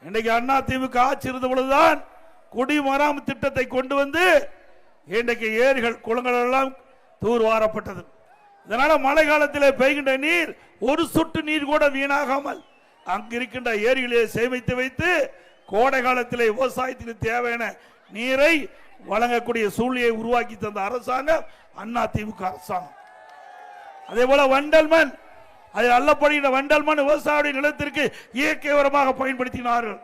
இன்றைக்கு அண்ணா திமுக ஆட்சி இருந்த பொழுதுதான் குடிமராமத்து திட்டத்தை கொண்டு வந்து இன்றைக்கு ஏரிகள் குளங்கள் எல்லாம் தூர்வாரப்பட்டது. இதனால மழை காலத்தில் பெய்கின்ற நீர் ஒரு சொட்டு நீர் கூட வீணாகாமல் அங்கு இருக்கின்ற ஏரிகளை சேமித்து வைத்து கோடை காலத்தில் விவசாயத்திற்கு தேவையான நீரை வழங்கக்கூடிய சூழ்நிலையை உருவாக்கி தந்த அரசாங்கம் அண்ணா திமுக அரசாங்கம். அதே போல வண்டல் மண், அது அல்லப்படுகிற வண்டல் மண் விவசாய நிலத்திற்கு இயற்கை உரமாக பயன்படுத்தினார்கள்.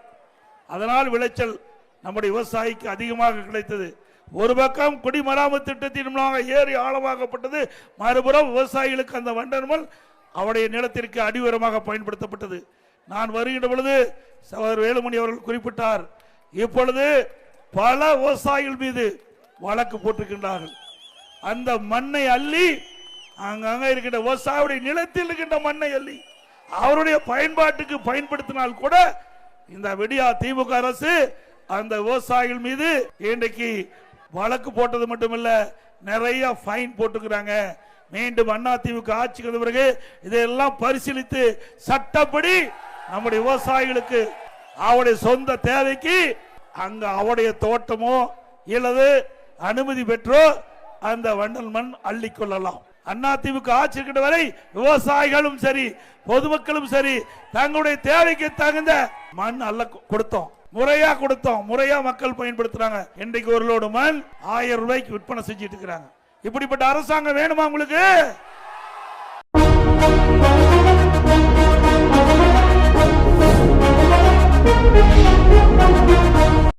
அதனால் விளைச்சல் நம்முடைய விவசாயிக்கு அதிகமாக கிடைத்தது. ஒரு பக்கம் குடிமராமத்து திட்டத்தின் மூலமாக ஏரி ஆழமாக்கப்பட்டது, மறுபுறம் விவசாயிகளுக்கு அந்த வண்டல் மண் அவருடைய நிலத்திற்கு அடியுரமாக பயன்படுத்தப்பட்டது. நான் வருகின்ற பொழுது சகோதரர் வேலுமணி அவர்கள் குறிப்பிட்டார், இப்பொழுது பல விவசாயிகள் மீது வழக்கு போட்டிருக்கின்றார்கள். அந்த மண்ணை அள்ளி அங்கங்க இருக்கின்ற விவசாயியுடைய நிலத்தில் இருக்கின்ற மண்ணை அள்ளி அவருடைய பயன்பாட்டுக்கு பயன்படுத்தினால் கூட இந்த விடியா திமுக அரசு அந்த விவசாயிகள் மீது இன்றைக்கு வழக்கு போட்டது மட்டுமல்ல, நிறைய ஃபைன் போட்டுக்கிறாங்க. மீண்டும் அண்ணா திமுக ஆட்சிக்கு வந்த பிறகு இதையெல்லாம் பரிசீலித்து சட்டப்படி நம்முடைய விவசாயிகளுக்கு அவருடைய சொந்த தேவைக்கு அங்க அவருடைய தோட்டமோ இல்லது அனுமதி பெற்றோ அந்த வண்டல் மண் அள்ளிக்கொள்ளலாம். அண்ணா திமுக ஆட்சி இருக்கின்ற வரை விவசாயிகளும் சரி பொதுமக்களும் சரி தங்களுடைய தேவைக்கு தகுந்த மண் அள்ள கொடுத்தோம், முறையா கொடுத்தோம், முறையா மக்கள் பயன்படுத்துறாங்க. இன்றைக்கு ஒரு லோடு மண் 1000 ரூபாய்க்கு விற்பனை செஞ்சிட்டு இருக்கிறாங்க. இப்படிப்பட்ட அரசாங்கம் வேணுமா உங்களுக்கு?